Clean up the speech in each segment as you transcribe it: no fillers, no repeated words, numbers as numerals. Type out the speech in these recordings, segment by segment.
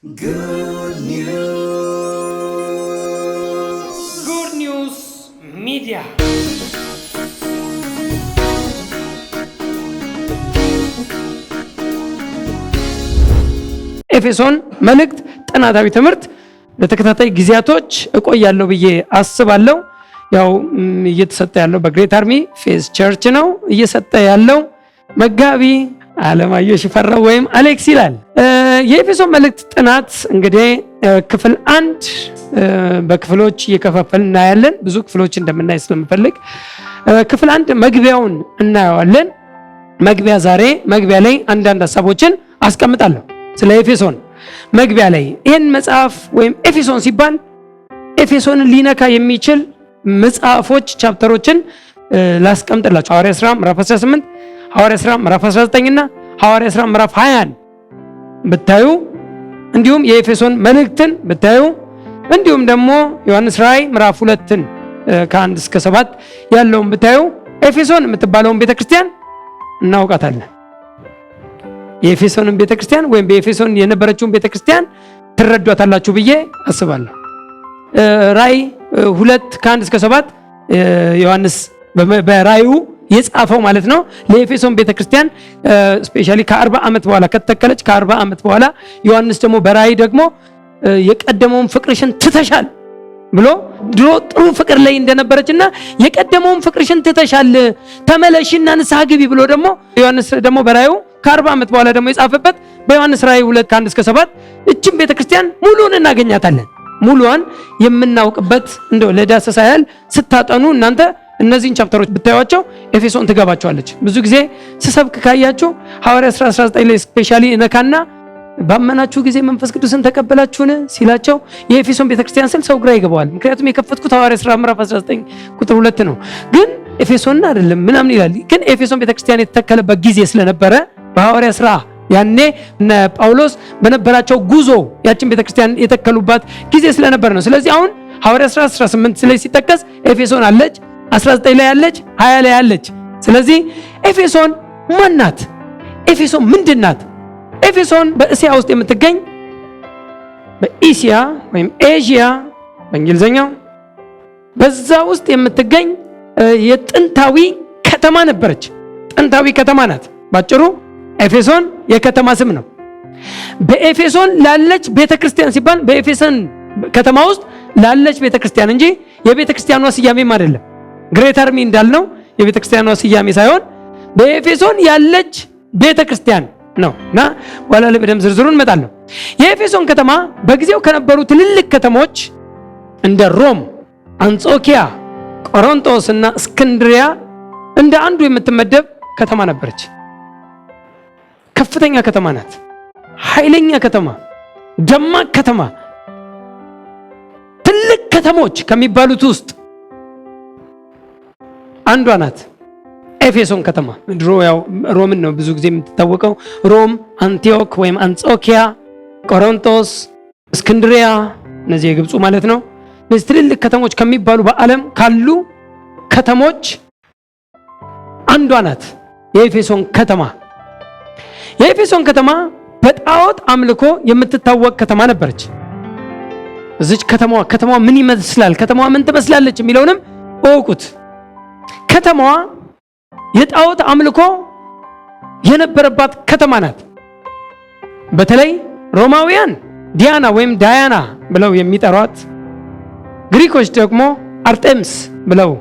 Good News Media. ኤፌሶን መልእክት ጥናታዊ ትምህርት ለተከታታይ ጊዜያቶች እቆያለሁ ብዬ አስባለሁ። ያው እየተሰጠ ያለው በግሬት አርሚ ፌዝ ቸርች ነው። እየሰጠ ያለው መጋቢ አለማየሁ ሽፈራው ወይም አሌክስ ይላል። የኤፌሶን መልእክት ጥናት እንግዲህ ክፍል 1 በክፍሎች እየከፋፈልን እናያለን። ብዙ ክፍሎች እንደምናይ ስለምፈልግ ክፍል 1 መግቢያውን እናየዋለን። ዛሬ መግቢያ ላይ አንዳንድ ሐሳቦችን አስቀምጣለሁ ስለ ኤፌሶን። መግቢያ ላይ ይህን መጽሐፍ ወይም ኤፌሶን ሲባል ኤፌሶንን ሊነካ የሚችል መጽሐፎች ቻፕተሮችን ላስቀምጥላችሁ። ሐዋርያ ሥራ ምዕራፍ 18፣ ሐዋርያ ሥራ ምዕራፍ 19 እና ሐዋርያ ሥራ ምዕራፍ 20 ብታዩ፣ እንዲሁም የኤፌሶን መልእክትን ብታዩ፣ እንዲሁም ደግሞ ዮሐንስ ራእይ ምዕራፍ 2 ከ1 እስከ 7 ያለውን ብታዩ ኤፌሶን የምትባለውን ቤተክርስቲያን እናውቃታለን። የኤፌሶንን ቤተክርስቲያን ወይም በኤፌሶን የነበረችውን ቤተክርስቲያን ትረዷታላችሁ ብዬ አስባለሁ። ራእይ 2 ከ1 እስከ 7 ዮሐንስ በራእዩ የጻፈው ማለት ነው ለኤፌሶን ቤተክርስቲያን ስፔሻሊ ከ40 ዓመት በኋላ ከተተከለች ከ40 ዓመት በኋላ ዮሐንስ ደግሞ በራእይ ደግሞ የቀደመውን ፍቅርሽን ትተሻል ብሎ ድሮ ጥሩ ፍቅር ላይ እንደነበረችና የቀደመውን ፍቅርሽን ትተሻል ተመለሽና ንስሐ ግቢ ብሎ ደግሞ ዮሐንስ ደግሞ በራእዩ ከ40 ዓመት በኋላ ደግሞ የጻፈበት በዮሐንስ ራእይ 2 ከ1 እስከ 7 እቺን ቤተክርስቲያን ሙሉን እናገኛታለን። ሙሉዋን የምናውቅበት እንደው ለዳሰሳ ያህል ስታጠኑ እናንተ እነዚህን ቻፕተሮች ብታዩዋቸው ኤፌሶን ትገባቸዋለች። ብዙ ጊዜ ስሰብክ ካያችሁ ሐዋርያ ሥራ 19 ላይ ስፔሻሊ እነካና ባመናችሁ ጊዜ መንፈስ ቅዱስን ተቀበላችሁን ሲላቸው የኤፌሶን ቤተክርስቲያን ስል ሰው ግራ ይገባዋል። ምክንያቱም የከፈትኩት ሐዋርያ ሥራ ምዕራፍ 19 ቁጥር 2 ነው። ግን ኤፌሶን አይደለም ምናምን ይላል። ግን ኤፌሶን ቤተክርስቲያን የተተከለበት ጊዜ ስለነበረ በሐዋርያ ሥራ ያኔ ጳውሎስ በነበራቸው ጉዞ ያችን ቤተክርስቲያን የተከሉባት ጊዜ ስለነበር ነው። ስለዚህ አሁን ሐዋርያ ሥራ 18 ላይ ሲጠቀስ ኤፌሶን አለች፣ 19 ላይ አለች፣ 20 ላይ አለች። ስለዚህ ኤፌሶን ማን ናት? ኤፌሶን ምንድን ናት? ኤፌሶን በእስያ ውስጥ የምትገኝ በኢሲያ ወይም ኤዥያ በእንግሊዝኛው በዛ ውስጥ የምትገኝ የጥንታዊ ከተማ ነበረች። ጥንታዊ ከተማ ናት። ባጭሩ ኤፌሶን የከተማ ስም ነው። በኤፌሶን ላለች ቤተክርስቲያን ሲባል በኤፌሶን ከተማ ውስጥ ላለች ቤተክርስቲያን እንጂ የቤተክርስቲያኗ ስያሜም አይደለም። ግሬት አርሚ እንዳልነው የቤተክርስቲያኗ ስያሜ ሳይሆን በኤፌሶን ያለች ቤተክርስቲያን ነው እና በኋላ ላይ በደንብ ዝርዝሩን እንመጣለን። የኤፌሶን ከተማ በጊዜው ከነበሩ ትልልቅ ከተሞች እንደ ሮም፣ አንጾኪያ፣ ቆሮንቶስ እና እስክንድሪያ እንደ አንዱ የምትመደብ ከተማ ነበረች። ከፍተኛ ከተማ ናት። ኃይለኛ ከተማ፣ ደማቅ ከተማ፣ ትልቅ ከተሞች ከሚባሉት ውስጥ አንዷ ናት ኤፌሶን ከተማ። ድሮ ያው ሮምን ነው ብዙ ጊዜ የምትታወቀው። ሮም፣ አንቲዮክ ወይም አንጾኪያ፣ ቆሮንቶስ፣ እስክንድሪያ እነዚህ የግብፁ ማለት ነው። እነዚህ ትልልቅ ከተሞች ከሚባሉ በዓለም ካሉ ከተሞች አንዷ ናት የኤፌሶን ከተማ። የኤፌሶን ከተማ በጣዖት አምልኮ የምትታወቅ ከተማ ነበረች። እዚች ከተማዋ ምን ይመስላል፣ ከተማዋ ምን ትመስላለች የሚለውንም እወቁት። ከተማዋ የጣዖት አምልኮ የነበረባት ከተማ ናት። በተለይ ሮማውያን ዲያና ወይም ዳያና ብለው የሚጠሯት፣ ግሪኮች ደግሞ አርጤምስ ብለው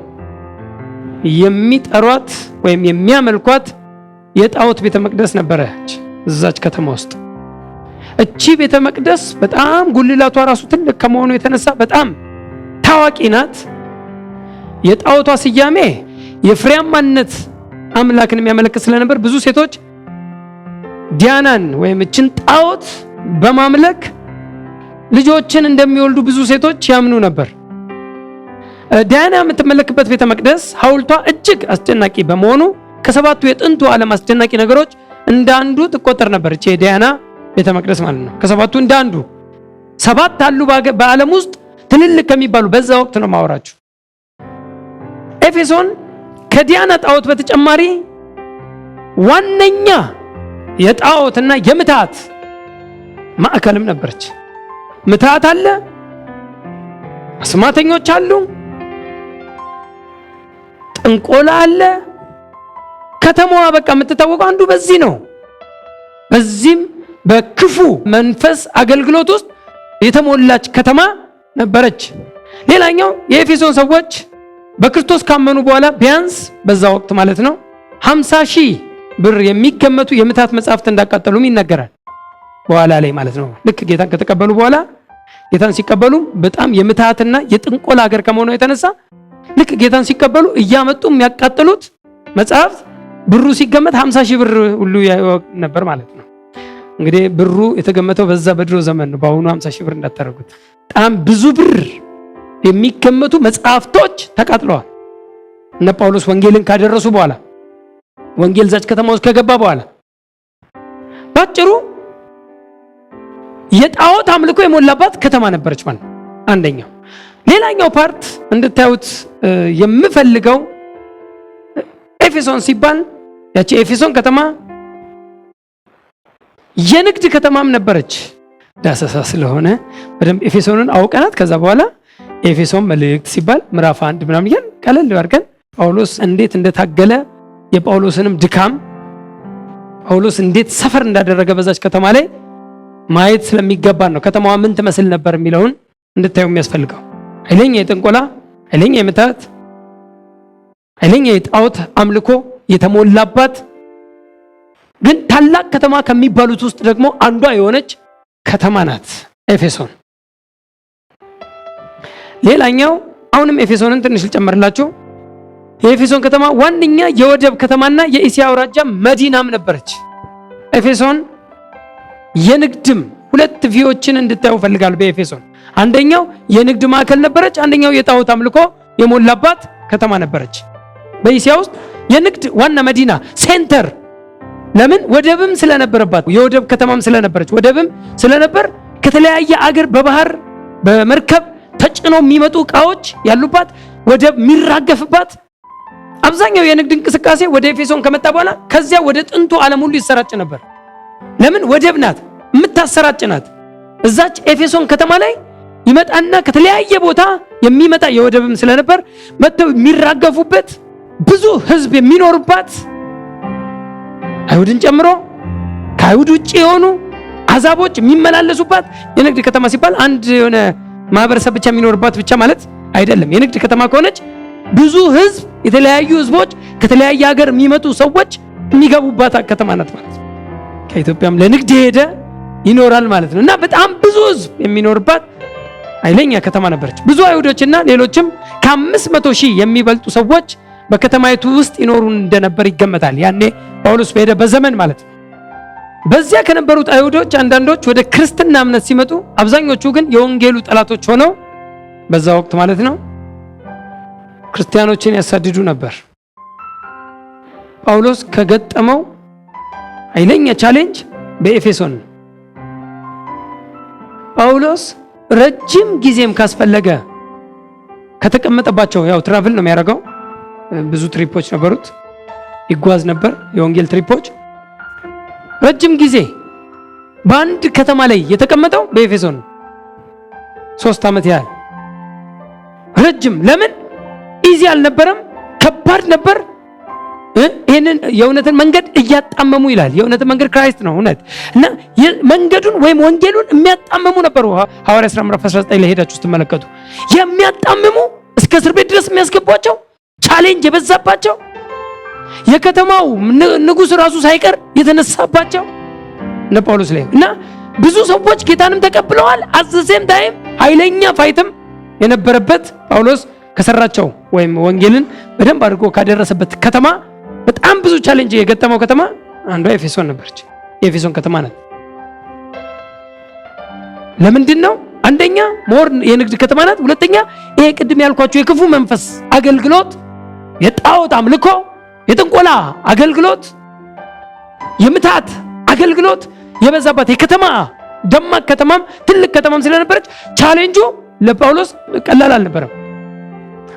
የሚጠሯት ወይም የሚያመልኳት የጣዖት ቤተ መቅደስ ነበረች እዛች ከተማ ውስጥ። እቺ ቤተ መቅደስ በጣም ጉልላቷ ራሱ ትልቅ ከመሆኑ የተነሳ በጣም ታዋቂ ናት። የጣዖቷ ስያሜ የፍሬያማነት አምላክን የሚያመለክት ስለነበር ብዙ ሴቶች ዲያናን ወይም እችን ጣዖት በማምለክ ልጆችን እንደሚወልዱ ብዙ ሴቶች ያምኑ ነበር። ዲያና የምትመለክበት ቤተ መቅደስ ሐውልቷ እጅግ አስደናቂ በመሆኑ ከሰባቱ የጥንቱ ዓለም አስደናቂ ነገሮች እንዳንዱ ትቆጠር ነበር። እቺ የዲያና ቤተ መቅደስ ማለት ነው። ከሰባቱ እንዳንዱ 7 አሉ በዓለም ውስጥ ትልልቅ ከሚባሉ በዛ ወቅት ነው ማወራችሁ። ኤፌሶን ከዲያና ጣዖት በተጨማሪ ዋነኛ የጣዖትና የምታት ማዕከልም ነበረች። ምትሃት አለ፣ አስማተኞች አሉ፣ ጥንቆላ አለ። ከተማዋ በቃ የምትታወቀው አንዱ በዚህ ነው። በዚህም በክፉ መንፈስ አገልግሎት ውስጥ የተሞላች ከተማ ነበረች። ሌላኛው የኤፌሶን ሰዎች በክርስቶስ ካመኑ በኋላ ቢያንስ በዛ ወቅት ማለት ነው 50,000 ብር የሚገመቱ የምትሃት መጻሕፍት እንዳቃጠሉም ይነገራል። በኋላ ላይ ማለት ነው ልክ ጌታን ከተቀበሉ በኋላ ጌታን ሲቀበሉ በጣም የምትሃትና የጥንቆላ ሀገር ከመሆኑ የተነሳ ልክ ጌታን ሲቀበሉ እያመጡ የሚያቃጥሉት መጽሐፍት ብሩ ሲገመት 50,000 ብር ሁሉ ነበር ማለት ነው። እንግዲህ ብሩ የተገመተው በዛ በድሮ ዘመን ነው። በአሁኑ 50,000 ብር እንዳታደርጉት። በጣም ብዙ ብር የሚገመቱ መጽሐፍቶች ተቃጥለዋል። እነ ጳውሎስ ወንጌልን ካደረሱ በኋላ ወንጌል ዛች ከተማ ውስጥ ከገባ በኋላ ባጭሩ የጣዖት አምልኮ የሞላባት ከተማ ነበረች ማለት አንደኛው። ሌላኛው ፓርት እንድታዩት የምፈልገው ኤፌሶን ሲባል ያቺ ኤፌሶን ከተማ የንግድ ከተማም ነበረች። ዳሰሳ ስለሆነ በደንብ ኤፌሶንን አውቀናት ከዛ በኋላ ኤፌሶን መልእክት ሲባል ምዕራፍ 1 ምናምን ይሄን ቀለል አድርገን ጳውሎስ እንዴት እንደታገለ የጳውሎስንም ድካም ጳውሎስ እንዴት ሰፈር እንዳደረገ በዛች ከተማ ላይ ማየት ስለሚገባን ነው። ከተማዋ ምን ትመስል ነበር የሚለውን እንድታዩ የሚያስፈልገው። ኃይለኛ የጥንቆላ፣ ኃይለኛ የምትሃት፣ ኃይለኛ የጣዖት አምልኮ የተሞላባት ግን ታላቅ ከተማ ከሚባሉት ውስጥ ደግሞ አንዷ የሆነች ከተማ ናት ኤፌሶን። ሌላኛው አሁንም ኤፌሶንን ትንሽ ልጨምርላችሁ። የኤፌሶን ከተማ ዋነኛ የወደብ ከተማና የእስያ አውራጃ መዲናም ነበረች። ኤፌሶን የንግድም ሁለት ቪዎችን እንድታዩ ፈልጋለሁ። በኤፌሶን አንደኛው የንግድ ማዕከል ነበረች፣ አንደኛው የጣዖት አምልኮ የሞላባት ከተማ ነበረች። በእስያ ውስጥ የንግድ ዋና መዲና ሴንተር። ለምን? ወደብም ስለነበረባት፣ የወደብ ከተማም ስለነበረች፣ ወደብም ስለነበር ከተለያየ አገር በባህር በመርከብ ተጭነው የሚመጡ ዕቃዎች ያሉባት፣ ወደብ የሚራገፍባት፣ አብዛኛው የንግድ እንቅስቃሴ ወደ ኤፌሶን ከመጣ በኋላ ከዚያ ወደ ጥንቱ ዓለም ሁሉ ይሰራጭ ነበር። ለምን? ወደብ ናት፣ የምታሰራጭ ናት። እዛች ኤፌሶን ከተማ ላይ ይመጣና ከተለያየ ቦታ የሚመጣ የወደብም ስለነበር መጥተው የሚራገፉበት ብዙ ሕዝብ የሚኖርባት አይሁድን ጨምሮ ከአይሁድ ውጭ የሆኑ አሕዛቦች የሚመላለሱባት የንግድ ከተማ ሲባል አንድ የሆነ ማህበረሰብ ብቻ የሚኖርባት ብቻ ማለት አይደለም። የንግድ ከተማ ከሆነች ብዙ ሕዝብ፣ የተለያዩ ሕዝቦች ከተለያየ ሀገር የሚመጡ ሰዎች የሚገቡባት ከተማ ናት ማለት ነው። ከኢትዮጵያም ለንግድ የሄደ ይኖራል ማለት ነው። እና በጣም ብዙ ሕዝብ የሚኖርባት ኃይለኛ ከተማ ነበረች። ብዙ አይሁዶችና ሌሎችም ከ500,000 የሚበልጡ ሰዎች በከተማይቱ ውስጥ ይኖሩ እንደነበር ይገመታል። ያኔ ጳውሎስ በሄደ በዘመን ማለት ነው። በዚያ ከነበሩት አይሁዶች አንዳንዶች ወደ ክርስትና እምነት ሲመጡ፣ አብዛኞቹ ግን የወንጌሉ ጠላቶች ሆነው በዛ ወቅት ማለት ነው ክርስቲያኖችን ያሳድዱ ነበር። ጳውሎስ ከገጠመው ኃይለኛ ቻሌንጅ በኤፌሶን ጳውሎስ ረጅም ጊዜም ካስፈለገ ከተቀመጠባቸው፣ ያው ትራቭል ነው የሚያደርገው፣ ብዙ ትሪፖች ነበሩት፣ ይጓዝ ነበር፣ የወንጌል ትሪፖች። ረጅም ጊዜ በአንድ ከተማ ላይ የተቀመጠው በኤፌሶን 3 ዓመት ያህል ረጅም። ለምን? ኢዚ አልነበረም፣ ከባድ ነበር። ይህንን የእውነትን መንገድ እያጣመሙ ይላል። የእውነትን መንገድ ክራይስት ነው እውነት እና መንገዱን ወይም ወንጌሉን የሚያጣመሙ ነበሩ። ሐዋርያት ሥራ ምዕራፍ 19 ላይ ሄዳችሁ ስትመለከቱ የሚያጣምሙ እስከ እስር ቤት ድረስ የሚያስገቧቸው ቻሌንጅ የበዛባቸው የከተማው ንጉሥ ራሱ ሳይቀር የተነሳባቸው እነ ጳውሎስ ላይ እና ብዙ ሰዎች ጌታንም ተቀብለዋል። አዘሴም ታይም ኃይለኛ ፋይትም የነበረበት ጳውሎስ ከሰራቸው ወይም ወንጌልን በደንብ አድርጎ ካደረሰበት ከተማ በጣም ብዙ ቻሌንጅ የገጠመው ከተማ አንዷ ኤፌሶን ነበረች። የኤፌሶን ከተማ ናት። ለምንድን ነው? አንደኛ ሞር የንግድ ከተማ ናት። ሁለተኛ ይሄ ቅድም ያልኳቸው የክፉ መንፈስ አገልግሎት፣ የጣዖት አምልኮ፣ የጥንቆላ አገልግሎት፣ የምትሃት አገልግሎት የበዛባት የከተማ ደማቅ ከተማም ትልቅ ከተማም ስለነበረች ቻሌንጁ ለጳውሎስ ቀላል አልነበረም።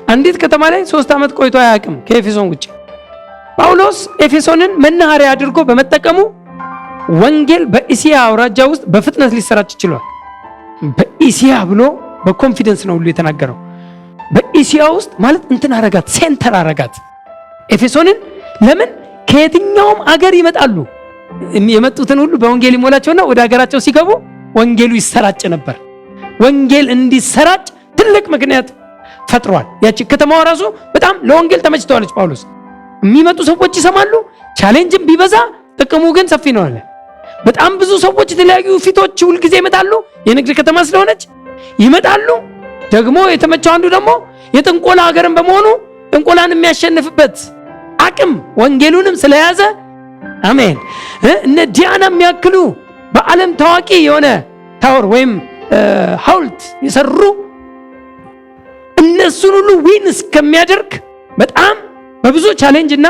አንዲት ከተማ ላይ 3 ዓመት ቆይቶ አያውቅም ከኤፌሶን ውጭ። ጳውሎስ ኤፌሶንን መናኸሪያ አድርጎ በመጠቀሙ ወንጌል በእስያ አውራጃ ውስጥ በፍጥነት ሊሰራጭ ይችላል። በእስያ ብሎ በኮንፊደንስ ነው ሁሉ የተናገረው። በእስያ ውስጥ ማለት እንትን አረጋት፣ ሴንተር አረጋት ኤፌሶንን። ለምን ከየትኛውም አገር ይመጣሉ። የመጡትን ሁሉ በወንጌል ይሞላቸውና ወደ ሀገራቸው ሲገቡ ወንጌሉ ይሰራጭ ነበር። ወንጌል እንዲሰራጭ ትልቅ ምክንያት ፈጥሯል። ያቺ ከተማዋ ራሱ በጣም ለወንጌል ተመችተዋለች። ጳውሎስ የሚመጡ ሰዎች ይሰማሉ። ቻሌንጅም ቢበዛ ጥቅሙ ግን ሰፊ ነው አለ። በጣም ብዙ ሰዎች የተለያዩ ፊቶች ሁል ጊዜ ይመጣሉ። የንግድ ከተማ ስለሆነች ይመጣሉ። ደግሞ የተመቸው አንዱ ደግሞ የጥንቆላ ሀገርን በመሆኑ ጥንቆላን የሚያሸንፍበት አቅም ወንጌሉንም ስለያዘ አሜን። እነ ዲያና የሚያክሉ በዓለም ታዋቂ የሆነ ታወር ወይም ሐውልት የሰሩ እነሱን ሁሉ ዊን እስከሚያደርግ በጣም በብዙ ቻሌንጅ እና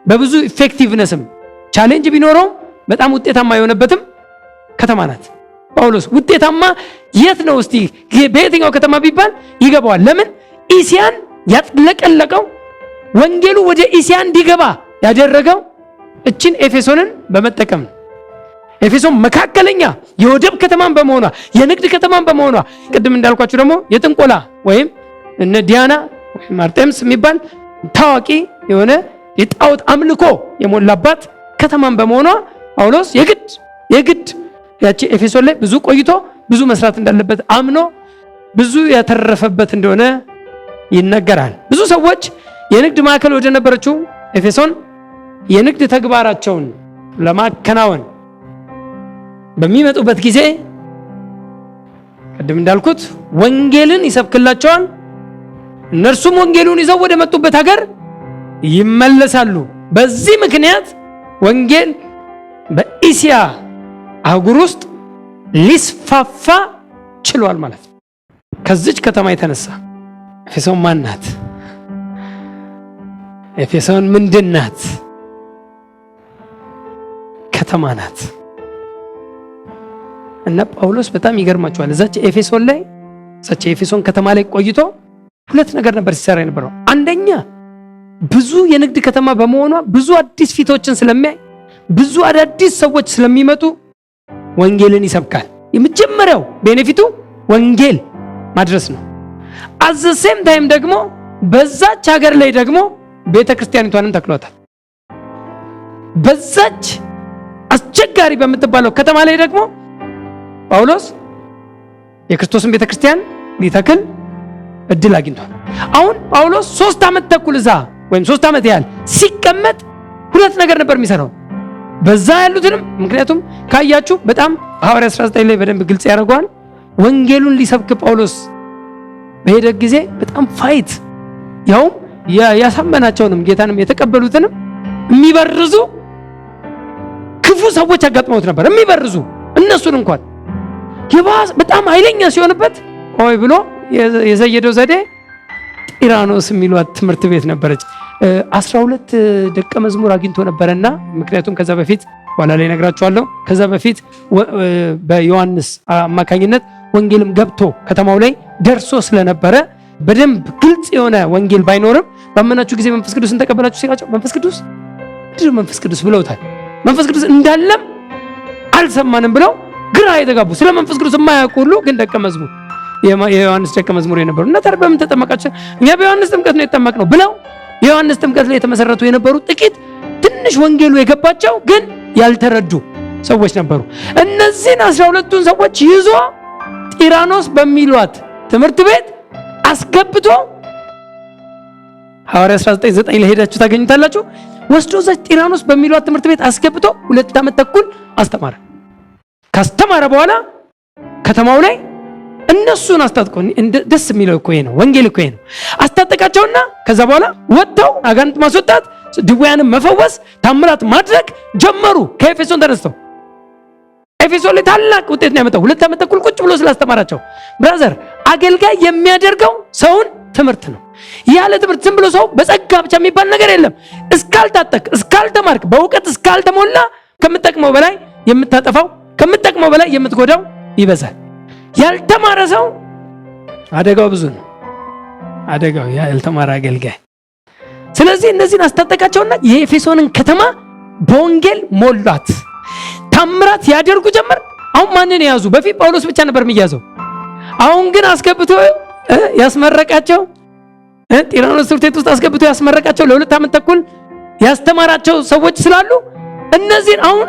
በብዙ ኢፌክቲቭነስም ቻሌንጅ ቢኖረው በጣም ውጤታማ የሆነበትም ከተማ ናት። ጳውሎስ ውጤታማ የት ነው እስቲ በየትኛው ከተማ ቢባል ይገባዋል። ለምን እስያን ያጥለቀለቀው ወንጌሉ ወደ እስያ እንዲገባ ያደረገው እችን ኤፌሶንን በመጠቀም ነው። ኤፌሶን መካከለኛ የወደብ ከተማን በመሆኗ የንግድ ከተማን በመሆኗ ቅድም እንዳልኳችሁ ደግሞ የጥንቆላ ወይም እነ ዲያና ወይም አርጤምስ የሚባል ታዋቂ የሆነ የጣዖት አምልኮ የሞላባት ከተማን በመሆኗ ጳውሎስ የግድ ያቺ ኤፌሶን ላይ ብዙ ቆይቶ ብዙ መስራት እንዳለበት አምኖ ብዙ ያተረፈበት እንደሆነ ይነገራል። ብዙ ሰዎች የንግድ ማዕከል ወደ ነበረችው ኤፌሶን የንግድ ተግባራቸውን ለማከናወን በሚመጡበት ጊዜ ቅድም እንዳልኩት ወንጌልን ይሰብክላቸዋል። እነርሱም ወንጌሉን ይዘው ወደ መጡበት ሀገር ይመለሳሉ። በዚህ ምክንያት ወንጌል በእስያ አህጉር ውስጥ ሊስፋፋ ችሏል ማለት ነው። ከዚች ከተማ የተነሳ ኤፌሶን ማን ናት? ኤፌሶን ምንድን ናት? ከተማ ናት። እና ጳውሎስ በጣም ይገርማቸዋል። እዛች ኤፌሶን ከተማ ላይ ቆይቶ ሁለት ነገር ነበር ሲሰራ የነበረው። አንደኛ ብዙ የንግድ ከተማ በመሆኗ ብዙ አዲስ ፊቶችን ስለሚያይ ብዙ አዳዲስ ሰዎች ስለሚመጡ ወንጌልን ይሰብካል። የመጀመሪያው ቤኔፊቱ ወንጌል ማድረስ ነው። አዘ ሴም ታይም ደግሞ በዛች ሀገር ላይ ደግሞ ቤተክርስቲያኒቷንም ተክሏታል። በዛች አስቸጋሪ በምትባለው ከተማ ላይ ደግሞ ጳውሎስ የክርስቶስን ቤተክርስቲያን ሊተክል እድል አግኝቷል። አሁን ጳውሎስ 3 ዓመት ተኩል እዛ ወይም 3 ዓመት ያህል ሲቀመጥ ሁለት ነገር ነበር የሚሰራው በዛ ያሉትንም። ምክንያቱም ካያችሁ በጣም ሐዋርያት 19 ላይ በደንብ ግልጽ ያደርገዋል። ወንጌሉን ሊሰብክ ጳውሎስ በሄደ ጊዜ በጣም ፋይት ያውም ያሳመናቸውንም ጌታንም የተቀበሉትንም የሚበርዙ ክፉ ሰዎች አጋጥመውት ነበር። የሚበርዙ እነሱን እንኳን በጣም ኃይለኛ ሲሆንበት ኦይ ብሎ የዘየደው ዘዴ ጢራኖስ የሚሏት ትምህርት ቤት ነበረች። 12 ደቀ መዝሙር አግኝቶ ነበርና ምክንያቱም ከዛ በፊት ኋላ ላይ ነግራችኋለሁ። ከዛ በፊት በዮሐንስ አማካኝነት ወንጌልም ገብቶ ከተማው ላይ ደርሶ ስለነበረ በደንብ ግልጽ የሆነ ወንጌል ባይኖርም ባመናችሁ ጊዜ መንፈስ ቅዱስን ተቀበላችሁ ሲላቸው መንፈስ ቅዱስ ብለውታል። መንፈስ ቅዱስ እንዳለም አልሰማንም ብለው ግራ የተጋቡ ስለ መንፈስ ቅዱስ የማያውቁ ሁሉ ግን ደቀ መዝሙር የዮሐንስ ደቀ መዝሙር የነበሩ እና ታዲያ በምን ተጠመቃችሁ? እኛ በዮሐንስ ጥምቀት ነው የተጠመቅነው ብለው የዮሐንስ ጥምቀት ላይ የተመሰረቱ የነበሩ ጥቂት ትንሽ ወንጌሉ የገባቸው ግን ያልተረዱ ሰዎች ነበሩ። እነዚህን 12ቱን ሰዎች ይዞ ጢራኖስ በሚሏት ትምህርት ቤት አስገብቶ ሐዋርያት 19:9 ላይ ሄዳችሁ ታገኙታላችሁ። ወስዶ እዛ ጢራኖስ በሚሏት ትምህርት ቤት አስገብቶ 2 ዓመት ተኩል አስተማረ። ካስተማረ በኋላ ከተማው ላይ እነሱን አስታጥቆ ደስ የሚለው እኮ ነው ወንጌል እኮ ነው። አስታጠቃቸውና ከዛ በኋላ ወጥተው አጋንንት ማስወጣት፣ ድውያንን መፈወስ፣ ታምራት ማድረግ ጀመሩ። ከኤፌሶን ተነስተው ኤፌሶን ላይ ታላቅ ውጤት ነው ያመጣው። 2 ዓመት ተኩል ቁጭ ብሎ ስላስተማራቸው። ብራዘር አገልጋይ የሚያደርገው ሰውን ትምህርት ነው። ያለ ትምህርት ዝም ብሎ ሰው በጸጋ ብቻ የሚባል ነገር የለም። እስካልታጠቅ፣ እስካልተማርክ፣ በእውቀት እስካልተሞላ ከምትጠቅመው በላይ የምታጠፋው ከምትጠቅመው በላይ የምትጎዳው ይበዛል። ያልተማረ ሰው አደጋው ብዙ ነው። አደጋው ያልተማረ አገልጋይ። ስለዚህ እነዚህን አስታጠቃቸውና የኤፌሶንን ከተማ በወንጌል ሞሏት። ታምራት ያደርጉ ጀመር። አሁን ማንን ያዙ? በፊት ጳውሎስ ብቻ ነበር የሚያዘው። አሁን ግን አስገብቶ ያስመረቃቸው ጢራኖስ ትምህርት ቤት ውስጥ አስገብቶ ያስመረቃቸው ለ2 ዓመት ተኩል ያስተማራቸው ሰዎች ስላሉ እነዚህን አሁን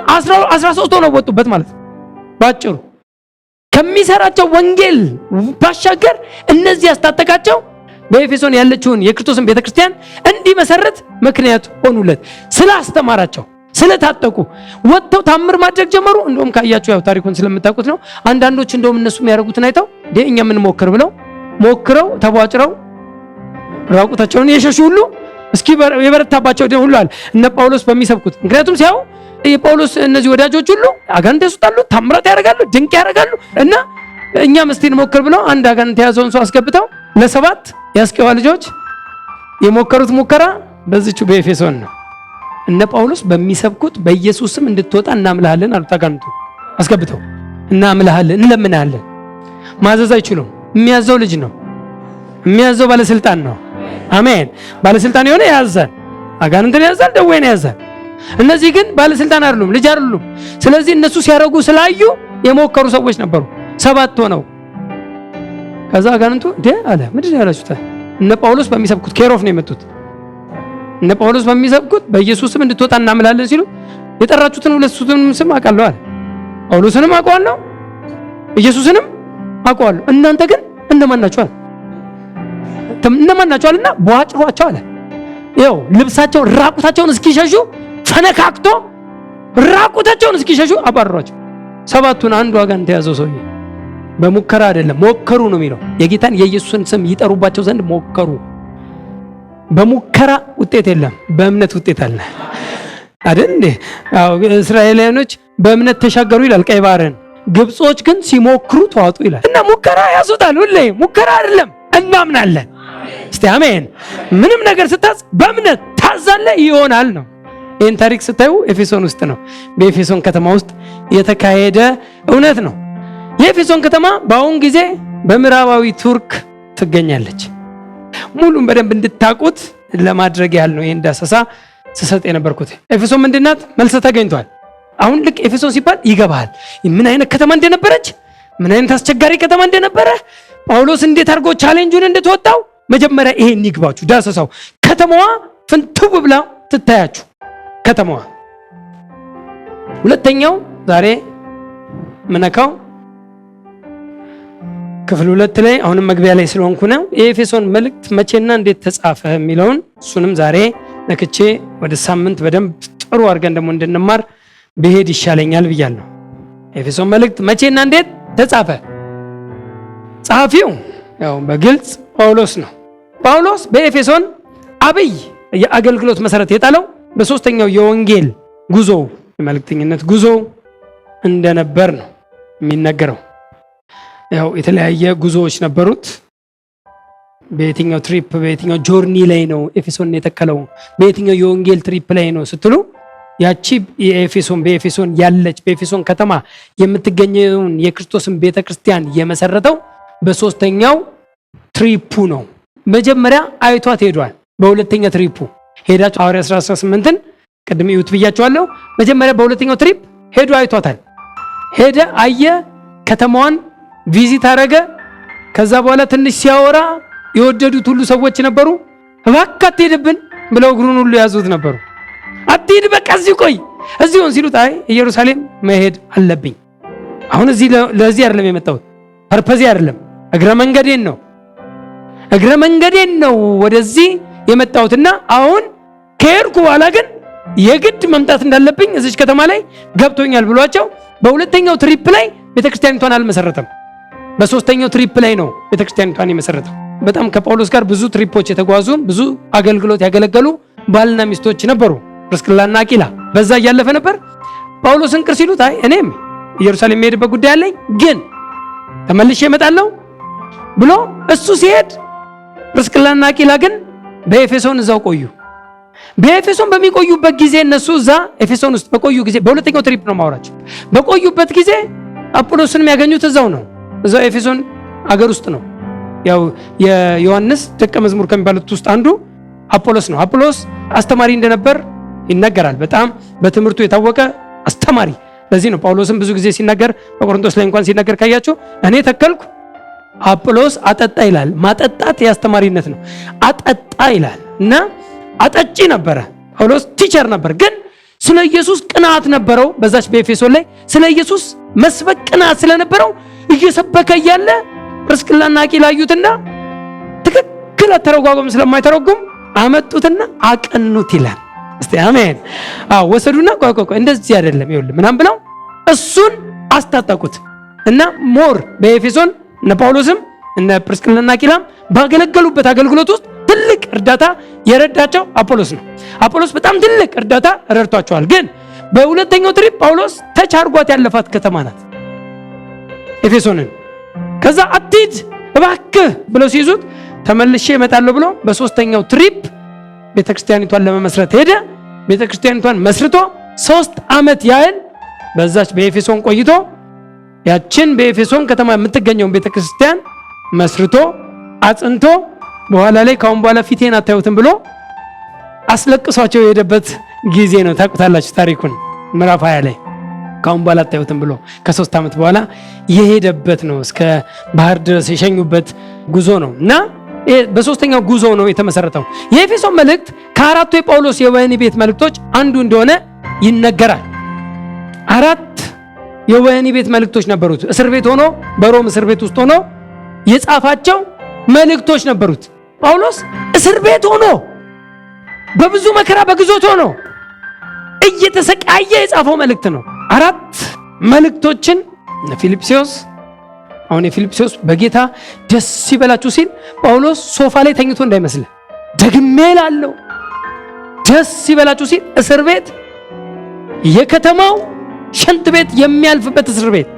13 ሆነው ወጡበት ማለት ነው። ባጭሩ ከሚሰራቸው ወንጌል ባሻገር እነዚህ ያስታጠቃቸው በኤፌሶን ያለችውን የክርስቶስን ቤተክርስቲያን እንዲመሰረት ምክንያት ሆኑለት። ስላስተማራቸው ስለታጠቁ ወጥተው ታምር ማድረግ ጀመሩ። እንደውም ካያችሁ ያው ታሪኩን ስለምታውቁት ነው። አንዳንዶች እንደውም እነሱ የሚያደርጉትን አይተው እኛ ምን ሞክር ብለው ሞክረው ተቧጭረው ራቁታቸውን የሸሹ ሁሉ እስኪ የበረታባቸው ሁሉ አለ እነ ጳውሎስ በሚሰብኩት። ምክንያቱም ሲያው የጳውሎስ እነዚህ ወዳጆች ሁሉ አጋንንት ያስወጣሉ፣ ታምራት ያደርጋሉ፣ ድንቅ ያደርጋሉ እና እኛም እስቲ እንሞክር ብለው አንድ አጋንንት የያዘውን ሰው አስገብተው ለ7 የአስቄዋ ልጆች የሞከሩት ሙከራ በዚህች በኤፌሶን ነው። እነ ጳውሎስ በሚሰብኩት በኢየሱስ ስም እንድትወጣ እናምልሃለን አሉት። አጋንንቱ አስገብተው እናምልሃለን፣ እንለምናለን። ማዘዝ አይችሉም። የሚያዘው ልጅ ነው፣ የሚያዘው ባለስልጣን ነው። አሜን። ባለስልጣን የሆነ ያዛል፣ አጋንንትን ያዛል፣ ደዌን ያዛል። እነዚህ ግን ባለስልጣን አይደሉም፣ ልጅ አይደሉም። ስለዚህ እነሱ ሲያረጉ ስላዩ የሞከሩ ሰዎች ነበሩ 7 ሆነው። ከዛ አጋንንቱ አለ ምንድን ነው ያላችሁት? እነ ጳውሎስ በሚሰብኩት ኬሮፍ ነው የመጡት። እነ ጳውሎስ በሚሰብኩት በኢየሱስ ስም እንድትወጣ እናምልሃለን ሲሉ የጠራችሁትን ሁለቱንም ስም አውቃለሁ አለ። ጳውሎስንም አውቀዋለሁ፣ ኢየሱስንም አውቀዋለሁ። እናንተ ግን እነማን ናችሁ አለ። እነማን ናችሁ አለና በዋጭሯቸው አለ። ይኸው ልብሳቸውን ራቁታቸውን እስኪሸሹ ፈነካክቶ ራቁታቸውን እስኪሸሹ አባረሯቸው። 7ቱን አንዱ አጋንንት የያዘው ሰውዬ በሙከራ አይደለም ሞከሩ ነው የሚለው። የጌታን የኢየሱስን ስም ይጠሩባቸው ዘንድ ሞከሩ። በሙከራ ውጤት የለም፣ በእምነት ውጤት አለ አይደል እንዴ? አዎ እስራኤላውያኖች በእምነት ተሻገሩ ይላል ቀይ ባህርን። ግብጾች ግን ሲሞክሩ ተዋጡ ይላል። እና ሙከራ ያዙታል። ሁሌ ሙከራ አይደለም እናምናለን። እስቲ አሜን። ምንም ነገር ስታዝ በእምነት ታዛለ ይሆናል ነው። ይህን ታሪክ ስታዩ ኤፌሶን ውስጥ ነው፣ በኤፌሶን ከተማ ውስጥ የተካሄደ እውነት ነው። የኤፌሶን ከተማ በአሁን ጊዜ በምዕራባዊ ቱርክ ትገኛለች። ሙሉን በደንብ እንድታቁት ለማድረግ ያህል ነው ይሄን ዳሰሳ ስሰጥ የነበርኩት። ኤፌሶን ምንድናት? መልስ ተገኝቷል። አሁን ልክ ኤፌሶን ሲባል ይገባል ምን አይነት ከተማ እንደነበረች፣ ምን አይነት አስቸጋሪ ከተማ እንደነበረ፣ ጳውሎስ እንዴት አድርጎ ቻሌንጁን እንደተወጣው። መጀመሪያ ይሄን ይግባችሁ ዳሰሳው። ከተማዋ ፍንትው ብላ ትታያችሁ ከተማዋ። ሁለተኛው ዛሬ ምነካው ክፍል 2 ላይ አሁንም መግቢያ ላይ ስለሆንኩ ነው። የኤፌሶን መልእክት መቼና እንዴት ተጻፈ የሚለውን እሱንም ዛሬ ነክቼ ወደ ሳምንት በደንብ ጥሩ አድርገን ደግሞ እንድንማር ብሄድ ይሻለኛል ብያለሁ። ኤፌሶን መልእክት መቼና እንዴት ተጻፈ? ጸሐፊው ያው በግልጽ ጳውሎስ ነው። ጳውሎስ በኤፌሶን አብይ የአገልግሎት መሰረት የጣለው በ3ኛው የወንጌል ጉዞ የመልእክተኝነት ጉዞ እንደነበር ነው የሚነገረው። ያው የተለያየ ጉዞዎች ነበሩት። በየትኛው ትሪፕ በየትኛው ጆርኒ ላይ ነው ኤፌሶን የተከለው? በየትኛው የወንጌል ትሪፕ ላይ ነው ስትሉ ያቺ በኤፌሶን ያለች በኤፌሶን ከተማ የምትገኘውን የክርስቶስን ቤተክርስቲያን የመሰረተው በ3ኛው ትሪፑ ነው። መጀመሪያ አይቷት ሄዷል። በሁለተኛ ትሪፑ ሄዳችሁ ሐዋርያት 18ን ቅድም ይሁት ብያችኋለሁ። መጀመሪያ በሁለተኛው ትሪፕ ሄዶ አይቷታል። ሄደ፣ አየ፣ ከተማዋን ቪዚት አረገ። ከዛ በኋላ ትንሽ ሲያወራ የወደዱት ሁሉ ሰዎች ነበሩ። እባክህ አትሄድብን ብለው እግሩን ሁሉ ያዙት ነበሩ። አትሄድ በቃ እዚህ ቆይ እዚሁን ሲሉት አይ ኢየሩሳሌም መሄድ አለብኝ። አሁን እዚህ ለዚህ አይደለም የመጣሁት፣ ፐርፐዝ አይደለም፣ እግረ መንገዴን ነው ወደዚህ የመጣሁትና አሁን ከሄድኩ በኋላ ግን የግድ መምጣት እንዳለብኝ እዚህ ከተማ ላይ ገብቶኛል ብሏቸው በሁለተኛው ትሪፕ ላይ ቤተክርስቲያኒቷን አልመሰረተም። በ3ኛው ትሪፕ ላይ ነው ቤተክርስቲያኒቷን የመሰረተው። በጣም ከጳውሎስ ጋር ብዙ ትሪፖች የተጓዙ ብዙ አገልግሎት ያገለገሉ ባልና ሚስቶች ነበሩ፣ ፕርስቅላና አቂላ። በዛ እያለፈ ነበር። ጳውሎስን ቅር ሲሉት አይ እኔም ኢየሩሳሌም የሚሄድበት ጉዳይ አለኝ ግን ተመልሼ እመጣለሁ ብሎ እሱ ሲሄድ ፕርስቅላና አቂላ ግን በኤፌሶን እዛው ቆዩ። በኤፌሶን በሚቆዩበት ጊዜ እነሱ እዛ ኤፌሶን ውስጥ በቆዩ ጊዜ በሁለተኛው ትሪፕ ነው ማውራቸው። በቆዩበት ጊዜ አጵሎስን የሚያገኙት እዛው ነው፣ እዛው ኤፌሶን አገር ውስጥ ነው። ያው የዮሐንስ ደቀ መዝሙር ከሚባሉት ውስጥ አንዱ አጵሎስ ነው። አጵሎስ አስተማሪ እንደነበር ይነገራል። በጣም በትምህርቱ የታወቀ አስተማሪ ለዚህ ነው ጳውሎስም ብዙ ጊዜ ሲናገር በቆሮንቶስ ላይ እንኳን ሲናገር ካያችሁ እኔ ተከልኩ አጵሎስ አጠጣ ይላል። ማጠጣት የአስተማሪነት ነው። አጠጣ ይላል እና አጠጪ ነበረ። ጳውሎስ ቲቸር ነበር፣ ግን ስለ ኢየሱስ ቅናት ነበረው። በዛች በኤፌሶን ላይ ስለ ኢየሱስ መስበክ ቅናት ስለነበረው እየሰበከ እያለ ጵርስቅላና አቂላ አዩትና ትክክል አተረጓጎም ስለማይተረጉም አመጡትና አቀኑት ይላል። እስቲ አሜን። ወሰዱና ቆቆቆ እንደዚህ አይደለም ይኸውልህ ምናምን ብለው እሱን አስታጠቁት እና ሞር በኤፌሶን እነ ጳውሎስም እነ ጵርስቅላና አቂላም ባገለገሉበት አገልግሎት ውስጥ ትልቅ እርዳታ የረዳቸው አፖሎስ ነው። አፖሎስ በጣም ትልቅ እርዳታ ረድቷቸዋል። ግን በሁለተኛው ትሪፕ ጳውሎስ ተቻርጓት ያለፋት ከተማ ናት ኤፌሶንን። ከዛ አትሂድ እባክህ ብለው ሲይዙት ተመልሼ እመጣለሁ ብሎ በሶስተኛው ትሪፕ ቤተክርስቲያኒቷን ለመመስረት ሄደ። ቤተክርስቲያኒቷን መስርቶ 3 ዓመት ያህል በዛች በኤፌሶን ቆይቶ ያችን በኤፌሶን ከተማ የምትገኘውን ቤተክርስቲያን መስርቶ አጽንቶ በኋላ ላይ ካሁን በኋላ ፊቴን አታዩትም ብሎ አስለቅሷቸው የሄደበት ጊዜ ነው። ታውቁታላችሁ ታሪኩን ምዕራፍ 20 ላይ ካሁን በኋላ አታዩትም ብሎ ከ3 ዓመት በኋላ የሄደበት ነው። እስከ ባህር ድረስ የሸኙበት ጉዞ ነው እና በሶስተኛው ጉዞ ነው የተመሰረተው። የኤፌሶን መልእክት ከአራቱ የጳውሎስ የወህኒ ቤት መልእክቶች አንዱ እንደሆነ ይነገራል። 4 የወህኒ ቤት መልእክቶች ነበሩት። እስር ቤት ሆኖ በሮም እስር ቤት ውስጥ ሆኖ የጻፋቸው መልእክቶች ነበሩት። ጳውሎስ እስር ቤት ሆኖ በብዙ መከራ በግዞት ሆኖ እየተሰቃየ የጻፈው መልእክት ነው። 4 መልእክቶችን ፊልጵስዩስ አሁን የፊልጵስዩስ በጌታ ደስ ይበላችሁ ሲል ጳውሎስ ሶፋ ላይ ተኝቶ እንዳይመስል ደግሜ እላለሁ ደስ ይበላችሁ ሲል እስር ቤት የከተማው ሽንት ቤት የሚያልፍበት እስር ቤት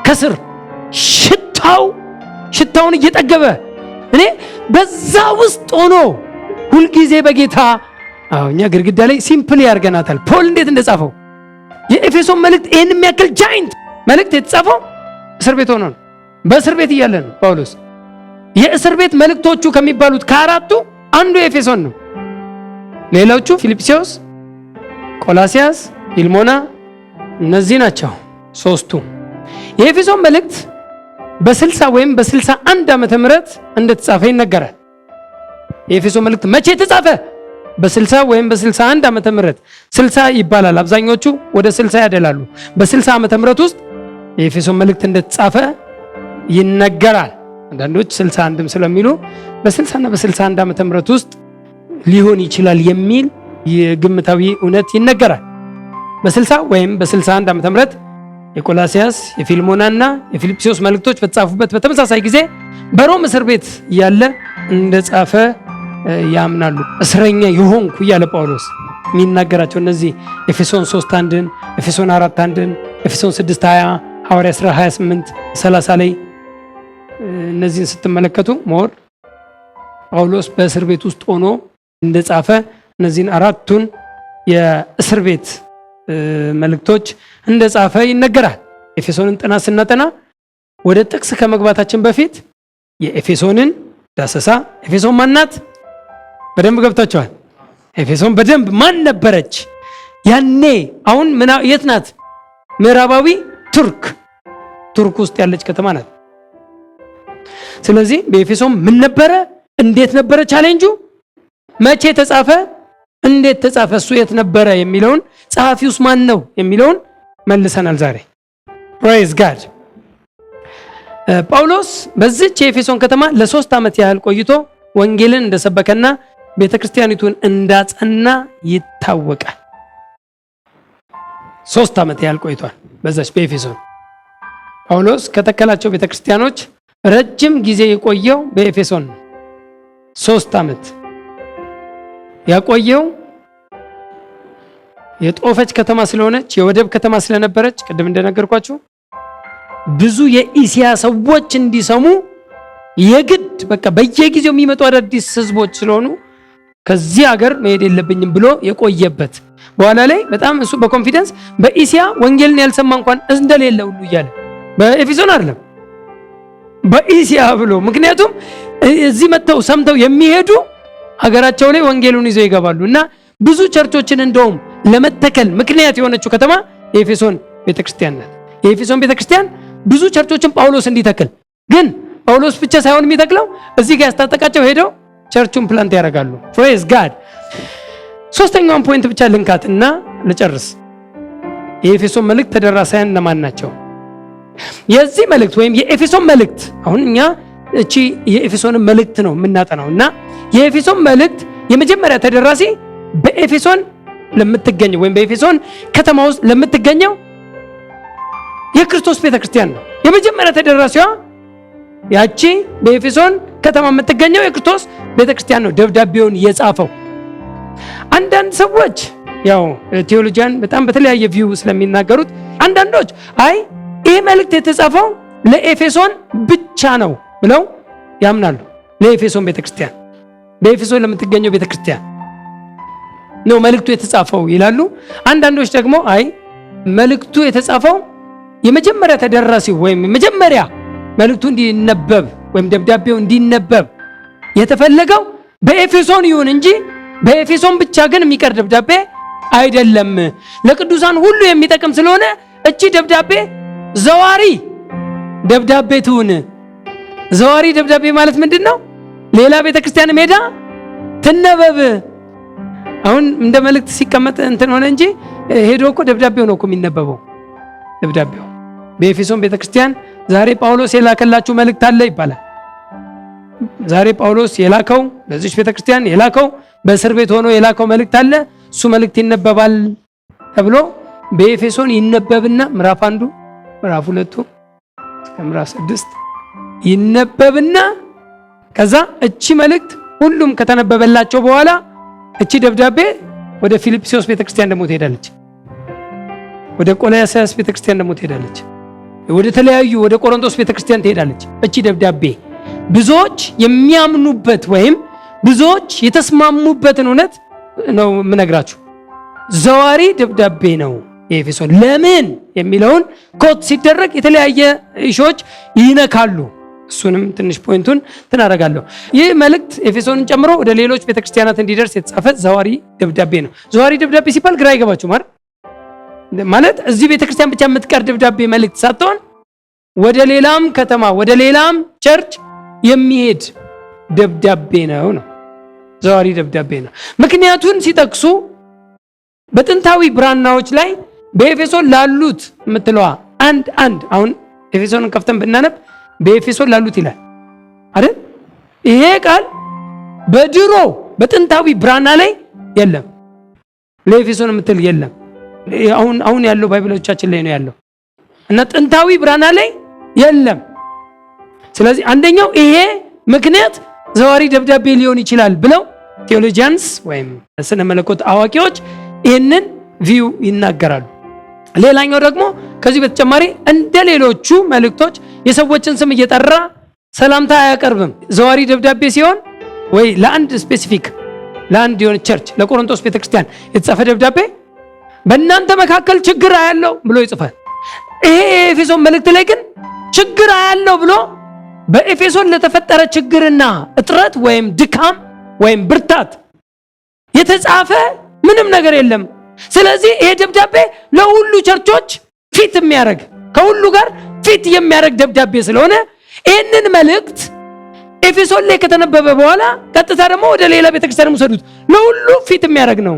ከስር ሽታውን እየጠገበ እኔ በዛ ውስጥ ሆኖ ሁልጊዜ በጌታ እኛ ግድግዳ ላይ ሲምፕል ያርገናታል። ፖል እንዴት እንደጻፈው የኤፌሶን መልእክት ይህን የሚያክል ጃይንት መልእክት የተጻፈው እስር ቤት ሆኖ ነው። በእስር ቤት እያለ ነው ጳውሎስ። የእስር ቤት መልእክቶቹ ከሚባሉት ከአራቱ አንዱ ኤፌሶን ነው። ሌሎቹ ፊልጵስዩስ፣ ቆላሲያስ፣ ፊልሞና እነዚህ ናቸው 3ቱ። የኤፌሶን መልእክት በ60 ወይም በ61 ዓመተ ምህረት እንደተጻፈ ይነገራል። የኤፌሶን መልእክት መቼ ተጻፈ? በ60 ወይም በ61 ዓመተ ምህረት 60 ይባላል። አብዛኞቹ ወደ 60 ያደላሉ። በ60 ዓመተ ምህረት ውስጥ የኤፌሶን መልእክት እንደተጻፈ ይነገራል። አንዳንዶች 61ም ስለሚሉ በ60 እና በ61 ዓመተ ምህረት ውስጥ ሊሆን ይችላል የሚል የግምታዊ እውነት ይነገራል። በ60 ወይም በ61 ዓመተ ምህረት የቆላሲያስ የፊልሞናና የፊልጵስዩስ መልእክቶች በተጻፉበት በተመሳሳይ ጊዜ በሮም እስር ቤት እያለ እንደጻፈ ያምናሉ። እስረኛ የሆንኩ እያለ ጳውሎስ የሚናገራቸው እነዚህ ኤፌሶን 3:1፣ ኤፌሶን 4:1፣ ኤፌሶን 6:20፣ ሐዋርያ ሥራ 28:30 ላይ እነዚህን ስትመለከቱ ሞር ጳውሎስ በእስር ቤት ውስጥ ሆኖ እንደጻፈ እነዚህን 4ቱን የእስር ቤት መልእክቶች እንደጻፈ ይነገራል። ኤፌሶንን ጥናት ስናጠና ወደ ጥቅስ ከመግባታችን በፊት የኤፌሶንን ዳሰሳ ኤፌሶን ማናት በደንብ ገብታችኋል። ኤፌሶን በደንብ ማን ነበረች? ያኔ አሁን የት ናት? ምዕራባዊ ቱርክ ውስጥ ያለች ከተማ ናት። ስለዚህ በኤፌሶን ምን ነበረ? እንዴት ነበረ? ቻሌንጁ መቼ ተጻፈ? እንዴት ተጻፈ? እሱ የት ነበረ የሚለውን ጸሐፊውስ ማን ነው የሚለውን መልሰናል ዛሬ። ፕሬዝ ጋድ። ጳውሎስ በዚች የኤፌሶን ከተማ ለ3 ዓመት ያህል ቆይቶ ወንጌልን እንደሰበከና ቤተክርስቲያኒቱን እንዳጸና ይታወቃል። 3 ዓመት ያህል ቆይቷል በዛች በኤፌሶን። ጳውሎስ ከተከላቸው ቤተክርስቲያኖች ረጅም ጊዜ የቆየው በኤፌሶን ነው። 3 ዓመት ያቆየው የጦፈች ከተማ ስለሆነች የወደብ ከተማ ስለነበረች ቅድም እንደነገርኳችሁ ብዙ የኢሲያ ሰዎች እንዲሰሙ የግድ በቃ በየጊዜው የሚመጡ አዳዲስ ህዝቦች ስለሆኑ ከዚህ ሀገር መሄድ የለብኝም ብሎ የቆየበት በኋላ ላይ በጣም እሱ በኮንፊደንስ በኢሲያ ወንጌልን ያልሰማ እንኳን እንደሌለ ሁሉ እያለ በኤፌሶን አይደለም በኢሲያ ብሎ ምክንያቱም እዚህ መጥተው ሰምተው የሚሄዱ ሀገራቸው ላይ ወንጌሉን ይዘው ይገባሉ እና ብዙ ቸርቾችን እንደውም ለመተከል ምክንያት የሆነችው ከተማ የኤፌሶን ቤተክርስቲያን ናት። የኤፌሶን ቤተክርስቲያን ብዙ ቸርቾችን ጳውሎስ እንዲተክል ግን ጳውሎስ ብቻ ሳይሆን የሚተክለው እዚህ ጋር ያስታጠቃቸው ሄደው ቸርቹን ፕላንት ያደርጋሉ። ፕሬዝ ጋድ። ሶስተኛውን ፖይንት ብቻ ልንካትና ልጨርስ። የኤፌሶን መልእክት ተደራሳያን እነማን ናቸው? የዚህ መልእክት ወይም የኤፌሶን መልእክት አሁን እኛ እቺ የኤፌሶን መልእክት ነው የምናጠናው እና የኤፌሶን መልእክት የመጀመሪያ ተደራሲ በኤፌሶን ለምትገኘው ወይም በኤፌሶን ከተማ ውስጥ ለምትገኘው የክርስቶስ ቤተክርስቲያን ነው። የመጀመሪያ ተደራሲዋ ያቺ በኤፌሶን ከተማ የምትገኘው የክርስቶስ ቤተክርስቲያን ነው ደብዳቤውን የጻፈው። አንዳንድ ሰዎች ያው ቴዎሎጂያን በጣም በተለያየ ቪው ስለሚናገሩት አንዳንዶች አይ ይህ መልእክት የተጻፈው ለኤፌሶን ብቻ ነው ብለው ያምናሉ። ለኤፌሶን ቤተክርስቲያን በኤፌሶን ለምትገኘው ቤተክርስቲያን ነው መልእክቱ የተጻፈው ይላሉ። አንዳንዶች ደግሞ አይ መልእክቱ የተጻፈው የመጀመሪያ ተደራሲው ወይም የመጀመሪያ መልእክቱ እንዲነበብ ወይም ደብዳቤው እንዲነበብ የተፈለገው በኤፌሶን ይሁን እንጂ በኤፌሶን ብቻ ግን የሚቀር ደብዳቤ አይደለም፣ ለቅዱሳን ሁሉ የሚጠቅም ስለሆነ እቺ ደብዳቤ ዘዋሪ ደብዳቤ ትሁን። ዘዋሪ ደብዳቤ ማለት ምንድነው? ሌላ ቤተክርስቲያን ሜዳ ትነበብ። አሁን እንደ መልእክት ሲቀመጥ እንትን ሆነ እንጂ ሄዶ እኮ ደብዳቤው ነው እኮ የሚነበበው። ደብዳቤው በኤፌሶን ቤተክርስቲያን ዛሬ ጳውሎስ የላከላችሁ መልእክት አለ ይባላል። ዛሬ ጳውሎስ የላከው ለዚች ቤተክርስቲያን የላከው በእስር ቤት ሆኖ የላከው መልእክት አለ። እሱ መልእክት ይነበባል ተብሎ በኤፌሶን ይነበብና ምዕራፍ 1 ምዕራፍ 2 እስከ ምዕራፍ 6 ይነበብና ከዛ እቺ መልእክት ሁሉም ከተነበበላቸው በኋላ እቺ ደብዳቤ ወደ ፊልጵስዩስ ቤተክርስቲያን ደግሞ ትሄዳለች። ወደ ቆላስይስ ቤተክርስቲያን ደግሞ ትሄዳለች። ወደ ተለያዩ ወደ ቆሮንቶስ ቤተክርስቲያን ትሄዳለች። እቺ ደብዳቤ ብዙዎች የሚያምኑበት ወይም ብዙዎች የተስማሙበትን እውነት ነው የምነግራችሁ። ዘዋሪ ደብዳቤ ነው የኤፌሶን። ለምን የሚለውን ኮት ሲደረግ የተለያየ ኢሾች ይነካሉ። እሱንም ትንሽ ፖይንቱን ትናረጋለሁ። ይህ መልእክት ኤፌሶንን ጨምሮ ወደ ሌሎች ቤተክርስቲያናት እንዲደርስ የተጻፈ ዘዋሪ ደብዳቤ ነው። ዘዋሪ ደብዳቤ ሲባል ግራ ይገባችሁ ማለት እዚህ ቤተክርስቲያን ብቻ የምትቀር ደብዳቤ መልእክት ሳትሆን ወደ ሌላም ከተማ ወደ ሌላም ቸርች የሚሄድ ደብዳቤ ነው። ዘዋሪ ደብዳቤ ነው። ምክንያቱን ሲጠቅሱ በጥንታዊ ብራናዎች ላይ በኤፌሶን ላሉት የምትለዋ አንድ አሁን ኤፌሶንን ከፍተን ብናነብ በኤፌሶን ላሉት ይላል አይደል? ይሄ ቃል በድሮ በጥንታዊ ብራና ላይ የለም። ለኤፌሶን የምትል የለም። አሁን ያለው ባይብሎቻችን ላይ ነው ያለው እና ጥንታዊ ብራና ላይ የለም። ስለዚህ አንደኛው ይሄ ምክንያት ዘዋሪ ደብዳቤ ሊሆን ይችላል ብለው ቴዎሎጂያንስ ወይም ስነ መለኮት አዋቂዎች ይህንን ቪው ይናገራሉ። ሌላኛው ደግሞ ከዚህ በተጨማሪ እንደ ሌሎቹ መልእክቶች የሰዎችን ስም እየጠራ ሰላምታ አያቀርብም። ዘዋሪ ደብዳቤ ሲሆን ወይ ለአንድ ስፔሲፊክ ለአንድ የሆነ ቸርች ለቆሮንቶስ ቤተክርስቲያን የተጻፈ ደብዳቤ በእናንተ መካከል ችግር አያለው ብሎ ይጽፋል። ይሄ የኤፌሶን መልእክት ላይ ግን ችግር አያለው ብሎ በኤፌሶን ለተፈጠረ ችግርና እጥረት ወይም ድካም ወይም ብርታት የተጻፈ ምንም ነገር የለም። ስለዚህ ይሄ ደብዳቤ ለሁሉ ቸርቾች ፊት የሚያደርግ ከሁሉ ጋር ፊት የሚያደርግ ደብዳቤ ስለሆነ ይህንን መልእክት ኤፌሶን ላይ ከተነበበ በኋላ ቀጥታ ደግሞ ወደ ሌላ ቤተክርስቲያን ወሰዱት። ለሁሉ ፊት የሚያደርግ ነው።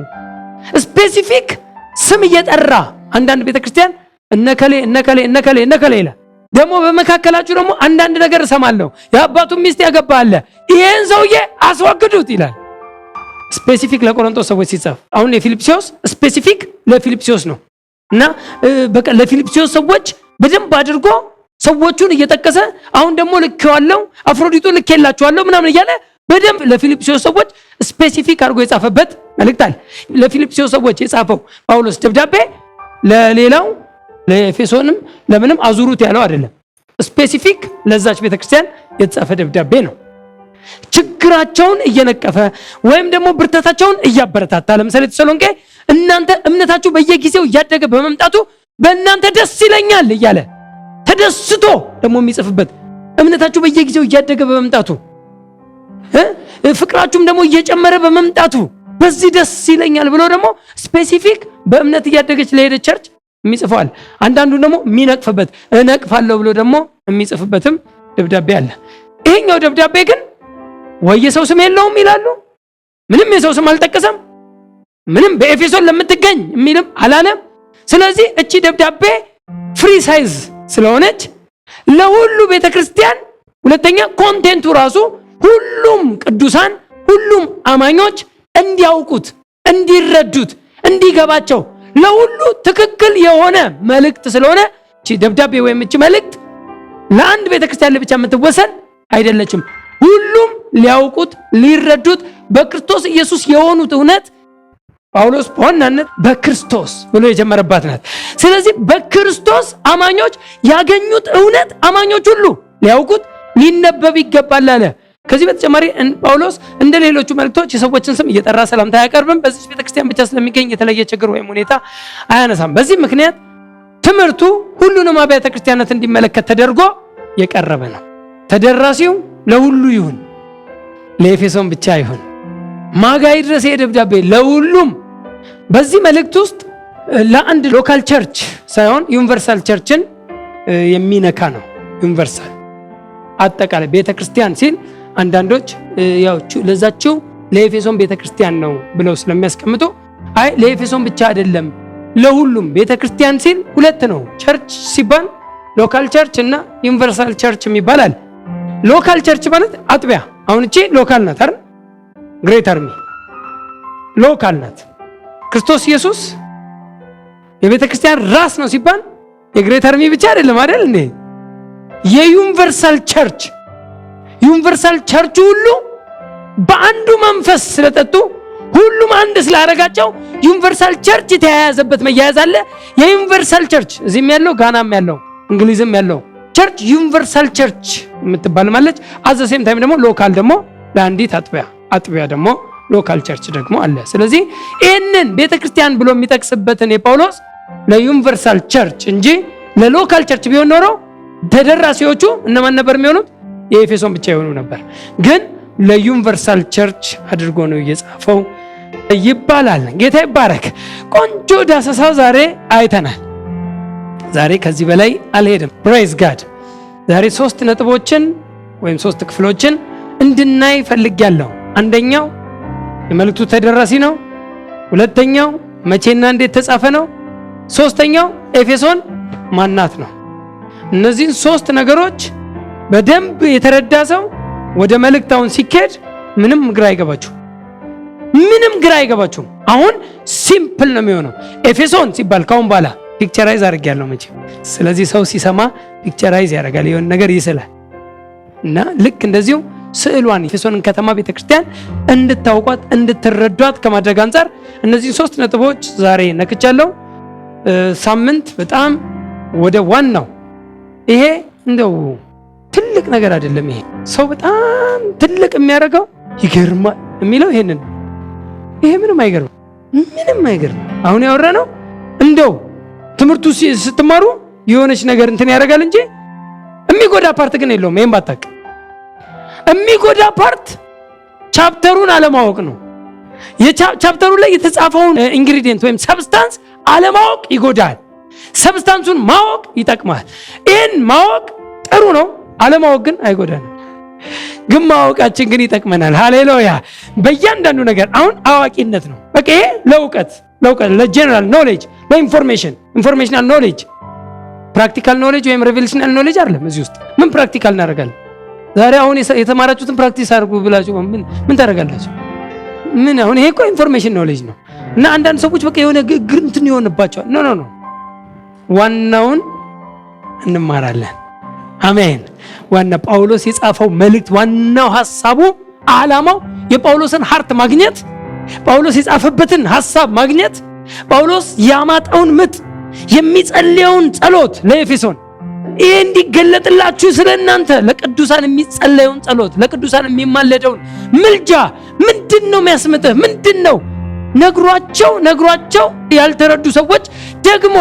ስፔሲፊክ ስም እየጠራ አንዳንድ ቤተክርስቲያን እነከሌ ይላል። ደግሞ በመካከላችሁ ደግሞ አንዳንድ ነገር እሰማለሁ የአባቱን ሚስት ያገባ አለ፣ ይሄን ሰውዬ አስወግዱት ይላል። ስፔሲፊክ ለቆሮንቶስ ሰዎች ሲጻፍ አሁን የፊልጵስዩስ ስፔሲፊክ ለፊልጵስዩስ ነው እና በቃ ለፊልጵስዩስ ሰዎች በደንብ አድርጎ ሰዎቹን እየጠቀሰ አሁን ደግሞ ልኬዋለሁ አፍሮዲጡ ልኬላችኋለሁ ምናምን እያለ በደንብ ለፊልጵስዩስ ሰዎች ስፔሲፊክ አድርጎ የጻፈበት መልእክት አለ። ለፊልጵስዩስ ሰዎች የጻፈው ጳውሎስ ደብዳቤ ለሌላው ለኤፌሶንም ለምንም አዙሩት ያለው አይደለም። ስፔሲፊክ ለዛች ቤተክርስቲያን የተጻፈ ደብዳቤ ነው። ችግራቸውን እየነቀፈ ወይም ደግሞ ብርታታቸውን እያበረታታ ለምሳሌ ተሰሎንቄ እናንተ እምነታችሁ በየጊዜው እያደገ በመምጣቱ በእናንተ ደስ ይለኛል እያለ ተደስቶ ደግሞ የሚጽፍበት እምነታችሁ በየጊዜው እያደገ በመምጣቱ ፍቅራችሁም ደግሞ እየጨመረ በመምጣቱ በዚህ ደስ ይለኛል ብሎ ደግሞ ስፔሲፊክ በእምነት እያደገች ለሄደ ቸርች የሚጽፈው አለ። አንዳንዱ ደግሞ የሚነቅፍበት እነቅፋለሁ ብሎ ደግሞ የሚጽፍበትም ደብዳቤ አለ። ይሄኛው ደብዳቤ ግን ወይ የሰው ስም የለውም ይላሉ፣ ምንም የሰው ስም አልጠቀሰም፣ ምንም በኤፌሶን ለምትገኝ የሚልም አላለም። ስለዚህ እቺ ደብዳቤ ፍሪ ሳይዝ ስለሆነች ለሁሉ ቤተክርስቲያን፣ ሁለተኛ ኮንቴንቱ ራሱ ሁሉም ቅዱሳን ሁሉም አማኞች እንዲያውቁት፣ እንዲረዱት፣ እንዲገባቸው ለሁሉ ትክክል የሆነ መልእክት ስለሆነ እቺ ደብዳቤ ወይም እቺ መልእክት ለአንድ ቤተክርስቲያን ብቻ የምትወሰን አይደለችም። ሁሉም ሊያውቁት ሊረዱት በክርስቶስ ኢየሱስ የሆኑት እውነት ጳውሎስ በዋናነት በክርስቶስ ብሎ የጀመረባት ናት። ስለዚህ በክርስቶስ አማኞች ያገኙት እውነት አማኞች ሁሉ ሊያውቁት ሊነበብ ይገባል አለ። ከዚህ በተጨማሪ ጳውሎስ እንደ ሌሎቹ መልእክቶች የሰዎችን ስም እየጠራ ሰላምታ አያቀርብም። በዚህ ቤተክርስቲያን ብቻ ስለሚገኝ የተለየ ችግር ወይም ሁኔታ አያነሳም። በዚህ ምክንያት ትምህርቱ ሁሉንም አብያተ ክርስቲያናት እንዲመለከት ተደርጎ የቀረበ ነው። ተደራሲው ለሁሉ ይሁን፣ ለኤፌሶን ብቻ ይሁን። ማጋይ ድረስ የደብዳቤ ለሁሉም። በዚህ መልእክት ውስጥ ለአንድ ሎካል ቸርች ሳይሆን ዩኒቨርሳል ቸርችን የሚነካ ነው። ዩኒቨርሳል አጠቃላይ ቤተክርስቲያን ሲል አንዳንዶች ያው ለዛቸው ለኤፌሶን ቤተክርስቲያን ነው ብለው ስለሚያስቀምጡ አይ ለኤፌሶን ብቻ አይደለም ለሁሉም ቤተክርስቲያን ሲል ሁለት ነው። ቸርች ሲባል ሎካል ቸርች እና ዩኒቨርሳል ቸርች የሚባላል። ሎካል ቸርች ማለት አጥቢያ። አሁን እቺ ሎካል ናት አይደል? ግሬት አርሚ ሎካል ናት። ክርስቶስ ኢየሱስ የቤተክርስቲያን ራስ ነው ሲባል የግሬት አርሚ ብቻ አይደለም አይደል እንዴ? የዩኒቨርሳል ቸርች ዩኒቨርሳል ቸርች ሁሉ በአንዱ መንፈስ ስለጠጡ ሁሉም አንድ ስላደረጋቸው ዩኒቨርሳል ቸርች የተያያዘበት መያያዝ አለ። የዩኒቨርሳል ቸርች እዚህም ያለው ጋናም ያለው እንግሊዝም ያለው ቸርች ዩኒቨርሳል ቸርች የምትባል ማለት አዘሴም ታይም ደግሞ ሎካል ደግሞ ለአንዲት አጥቢያ ደግሞ ሎካል ቸርች ደግሞ አለ። ስለዚህ ይህንን ቤተክርስቲያን ብሎ የሚጠቅስበትን የጳውሎስ ለዩኒቨርሳል ቸርች እንጂ ለሎካል ቸርች ቢሆን ኖሮ ተደራሲዎቹ እነማን ነበር የሚሆኑት? የኤፌሶን ብቻ ይሆኑ ነበር። ግን ለዩኒቨርሳል ቸርች አድርጎ ነው እየጻፈው ይባላል። ጌታ ይባረክ። ቆንጆ ዳሰሳ ዛሬ አይተናል። ዛሬ ከዚህ በላይ አልሄድም። ፕሬዝ ጋድ። ዛሬ 3 ነጥቦችን ወይም 3 ክፍሎችን እንድናይ ፈልጌያለሁ። አንደኛው የመልእክቱ ተደራሲ ነው። ሁለተኛው መቼና እንዴት ተጻፈ ነው። ሶስተኛው ኤፌሶን ማናት ነው። እነዚህን 3 ነገሮች በደንብ የተረዳ ሰው ወደ መልእክታውን ሲኬድ ምንም ግራ አይገባችሁም። አሁን ሲምፕል ነው የሚሆነው። ኤፌሶን ሲባል ካሁን በኋላ ፒክቸራይዝ አድርጌያለሁ መቼ። ስለዚህ ሰው ሲሰማ ፒክቸራይዝ ያደርጋል፣ የሆነ ነገር ይስላል። እና ልክ እንደዚሁ ስዕሏን ኤፌሶንን ከተማ ቤተክርስቲያን እንድታውቋት እንድትረዷት ከማድረግ አንፃር እነዚህ 3 ነጥቦች ዛሬ ነክቻለሁ። ሳምንት በጣም ወደ ዋናው ይሄ እንደው ትልቅ ነገር አይደለም። ይሄ ሰው በጣም ትልቅ የሚያደርገው ይገርማል የሚለው ይሄንን ይሄ ምንም አይገርም። አሁን ያወራነው እንደው ትምህርቱ ስትማሩ የሆነች ነገር እንትን ያደርጋል እንጂ የሚጎዳ ፓርት ግን የለውም። ይሄን ባታውቅ የሚጎዳ ፓርት ቻፕተሩን አለማወቅ ነው። የቻፕተሩ ላይ የተጻፈውን ኢንግሪዲየንት ወይም ሰብስታንስ አለማወቅ ይጎዳል። ሰብስታንሱን ማወቅ ይጠቅማል። ይህን ማወቅ ጥሩ ነው፣ አለማወቅ ግን አይጎዳንም። ግን ማወቃችን ግን ይጠቅመናል። ሃሌሉያ። በእያንዳንዱ ነገር አሁን አዋቂነት ነው። በቃ ይሄ ለእውቀት ለጀነራል ኖሌጅ ኢንፎርሜሽናል ኖሌጅ፣ ፕራክቲካል ኖሌጅ ወይም ሬቨሌሽናል ኖሌጅ አይደለም። እዚህ ውስጥ ምን ፕራክቲካል እናደርጋለን? ዛሬ አሁን የተማራችሁትን ፕራክቲስ አድርጉ ብላችሁ ምን ታደርጋላችሁ? ምን አሁን ይሄ እኮ ኢንፎርሜሽን ኖሌጅ ነው። እና አንዳንድ ሰዎች በቃ የሆነ ግንትን ይሆንባቸዋል። ኖ ዋናውን እንማራለን። አሜን። ዋና ጳውሎስ የጻፈው መልእክት ዋናው ሐሳቡ ዓላማው የጳውሎስን ሀርት ማግኘት፣ ጳውሎስ የጻፈበትን ሐሳብ ማግኘት፣ ጳውሎስ ያማጣውን ምጥ የሚጸልየውን ጸሎት ለኤፌሶን ይሄ እንዲገለጥላችሁ ስለናንተ ለቅዱሳን የሚጸለየውን ጸሎት ለቅዱሳን የሚማለደውን ምልጃ ምንድነው የሚያስመጥህ? ምንድነው ነግሯቸው ያልተረዱ ሰዎች ደግሞ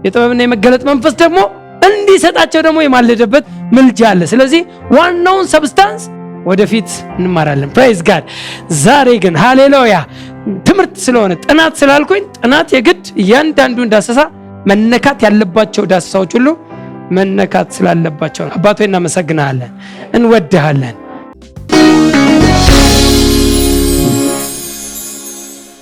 የጥበብና የመገለጥ መንፈስ ደግሞ እንዲሰጣቸው ደግሞ የማለደበት ምልጃ አለ። ስለዚህ ዋናውን ሰብስታንስ ወደፊት እንማራለን። ፕሬዝ ጋድ። ዛሬ ግን ሃሌሉያ ትምህርት ስለሆነ ጥናት ስላልኩኝ ጥናት የግድ እያንዳንዱ እንዳሰሳ መነካት ያለባቸው ዳሰሳዎች ሁሉ መነካት ስላለባቸው አባቶ እናመሰግናለን፣ እንወድሃለን።